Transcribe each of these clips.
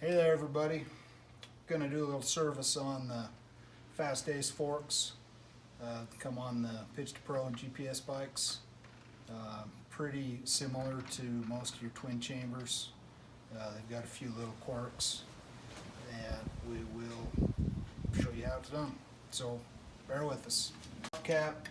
Hey there everybody, gonna do a little service on the FastAce forks. Come on the Pitster Pro and GPS bikes. Pretty similar to most of your twin chambers. They've got a few little quirks and we will show you how it's done. So bear with us. Cap.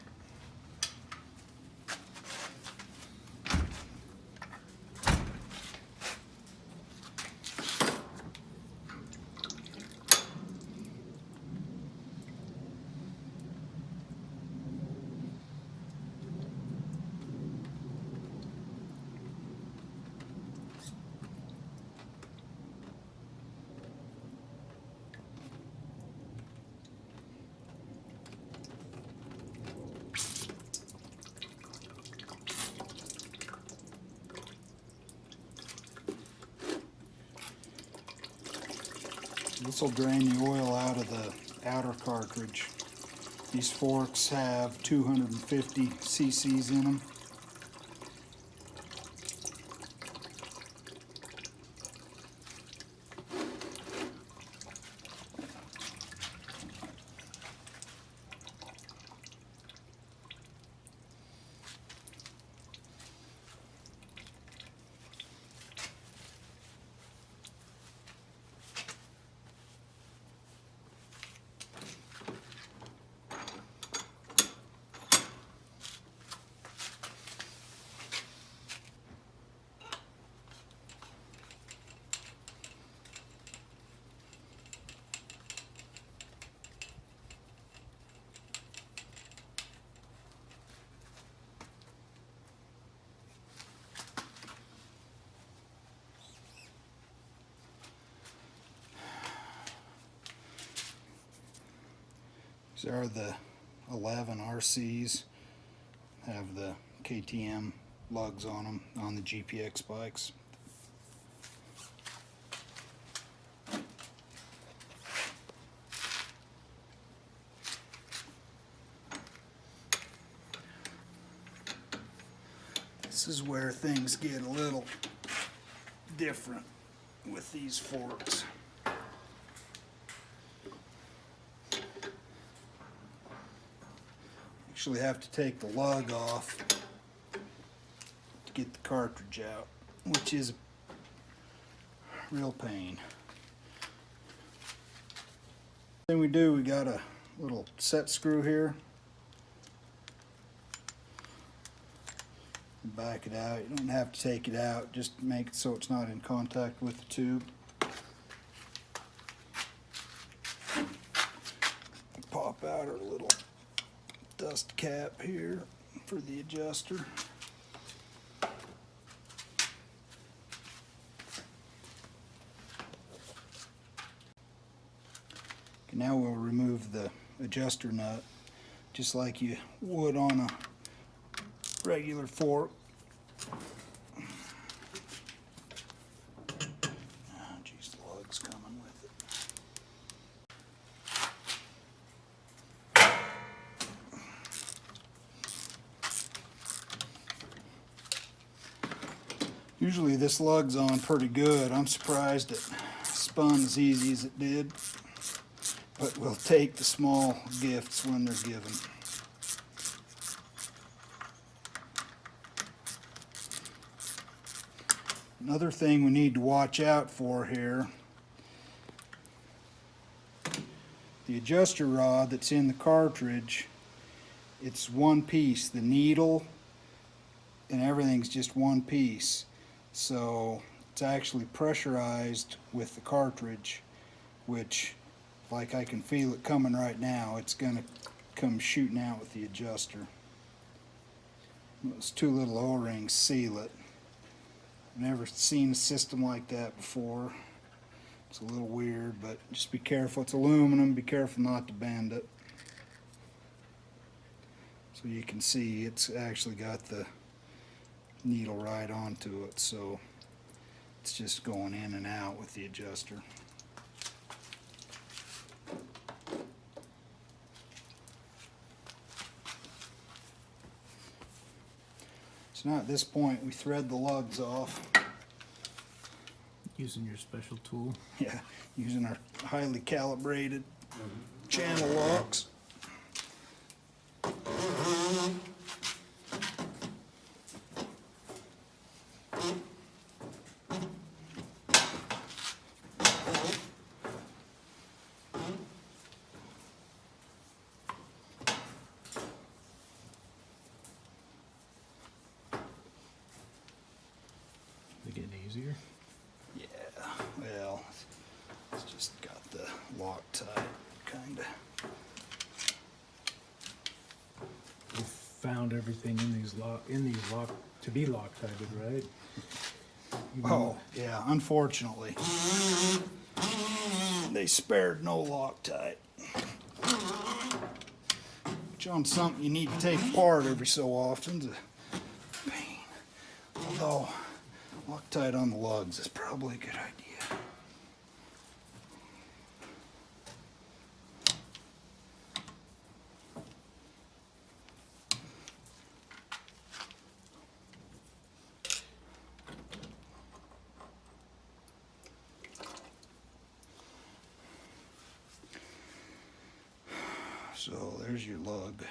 This will drain the oil out of the outer cartridge. These forks have 250 cc's in them. These are the 11 RCs, have the KTM lugs on them on the GPX bikes. This is where things get a little different with these forks. Actually have to take the lug off to get the cartridge out, which is a real pain. Then we got a little set screw here. Back it out. You don't have to take it out, just make it so it's not in contact with the tube. Pop out our little dust cap here for the adjuster. Okay, now we'll remove the adjuster nut just like you would on a regular fork. Oh, geez, the lug's coming with it. Usually this lug's on pretty good. I'm surprised it spun as easy as it did, but we'll take the small gifts when they're given. Another thing we need to watch out for here, the adjuster rod that's in the cartridge, it's one piece. The needle and everything's just one piece. So it's actually pressurized with the cartridge, which, like, I can feel it coming right now. It's gonna come shooting out with the adjuster. Those two little O-rings seal it. I've never seen a system like that before. It's a little weird, but just be careful. It's aluminum. Be careful not to bend it. So you can see it's actually got the needle right onto it, so it's just going in and out with the adjuster. So now at this point we thread the lugs off. Using your special tool. Yeah, using our highly calibrated channel locks. They're getting easier. Yeah, well, it's just got the Loctite, kinda. We found everything in these lock to be Loctited, right? Oh, yeah, unfortunately. They spared no Loctite. Which on something you need to take apart every so often is a pain. Although, Loctite on the lugs is probably a good idea. So there's your lug.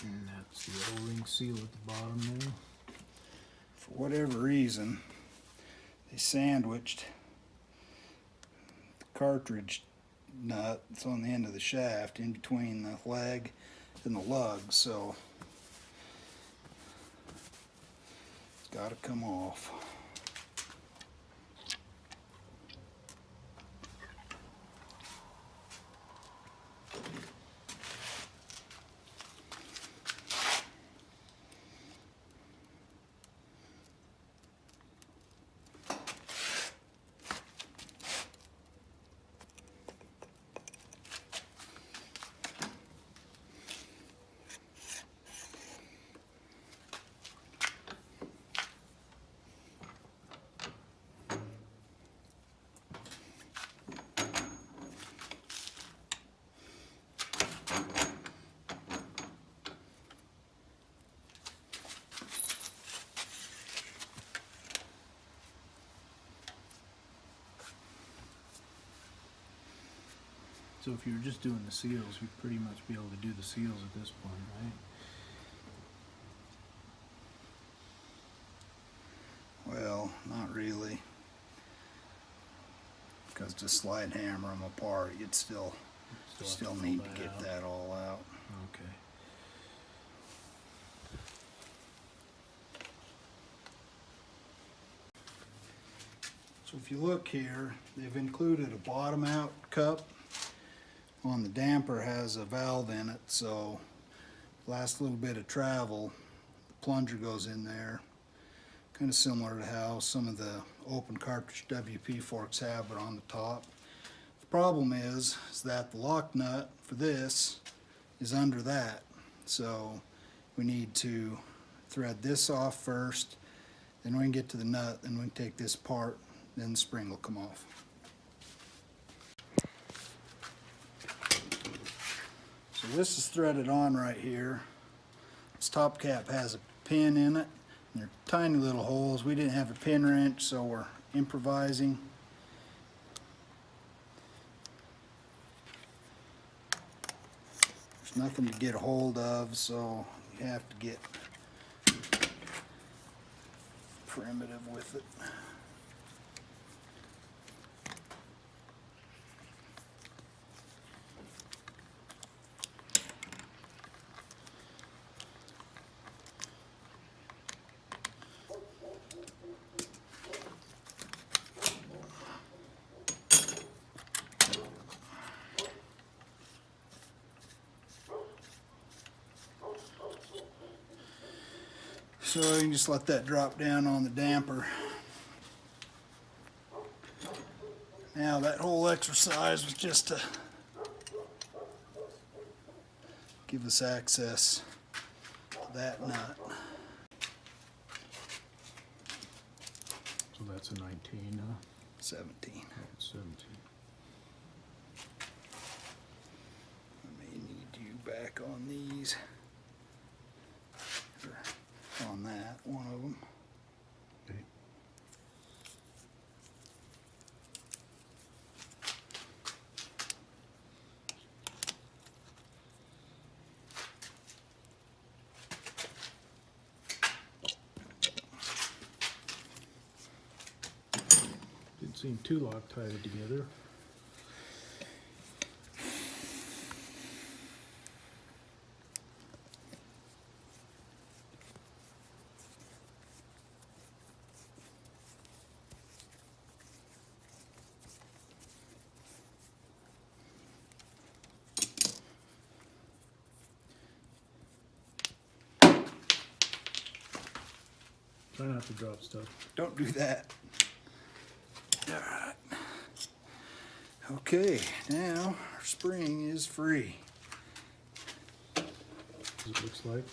And that's the O-ring seal at the bottom there. For whatever reason, they sandwiched the cartridge nut that's on the end of the shaft in between the leg and the lug, so it's got to come off. So if you were just doing the seals, you'd pretty much be able to do the seals at this point, right? Well, not really, because to slide hammer them apart, you'd still need to get that all out. Okay. So if you look here, they've included a bottom out cup. On the damper has a valve in it, so last little bit of travel, the plunger goes in there. Kind of similar to how some of the open cartridge WP forks have, but on the top. The problem is that the lock nut for this is under that. So we need to thread this off first, then we can get to the nut, then we can take this apart, then the spring will come off. So this is threaded on right here. This top cap has a pin in it. And they're tiny little holes. We didn't have a pin wrench, so we're improvising. There's nothing to get a hold of, so you have to get primitive with it. So you can just let that drop down on the damper. Now that whole exercise was just to give us access to that nut. So that's a 19, 17. oh, 17. I may need you back on these. Or on that, one of them. Okay. seen two Loctited together. Try not to drop stuff. Don't do that. All right. Okay, now our spring is free. As it looks like.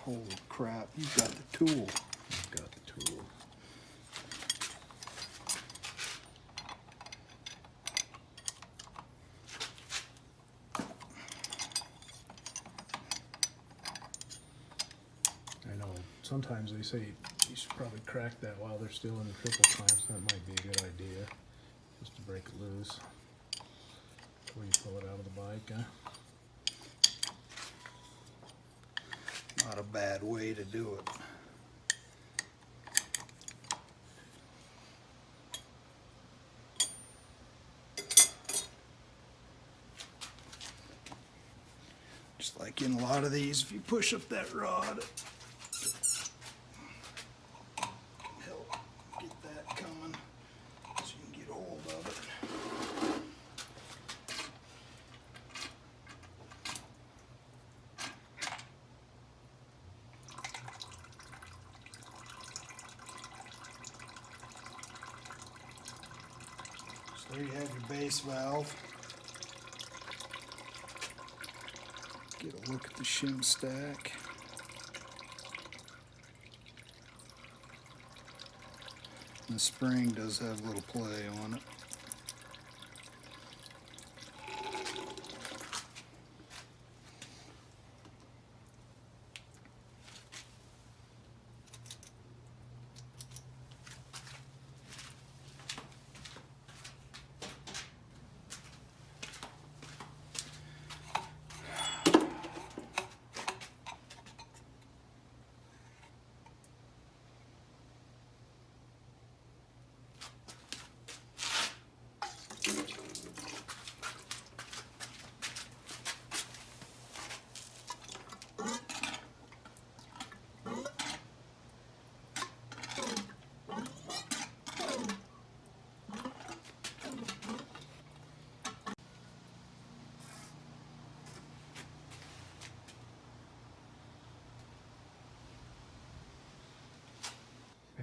Holy crap, you've got the tool. I've got the tool. I know, sometimes they say you should probably crack that while they're still in the triple clamps. That might be a good idea, just to break it loose before you pull it out of the bike, huh? Not a bad way to do it. Just like in a lot of these, if you push up that rod, help get that coming so you can get a hold of it. So there you have your base valve. Get a look at the shim stack. And the spring does have a little play on it.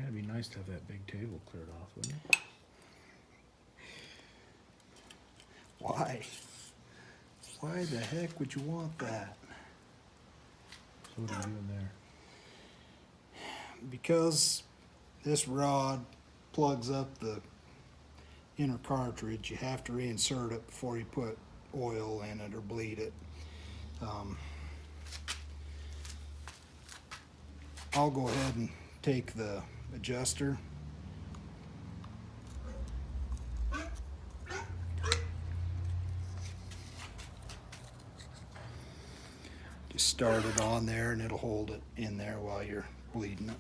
It'd be nice to have that big table cleared off, wouldn't it? Why? Why the heck would you want that? So what are you doing there? Because this rod plugs up the inner cartridge, you have to reinsert it before you put oil in it or bleed it. I'll go ahead and take the adjuster. Just start it on there and it'll hold it in there while you're bleeding it.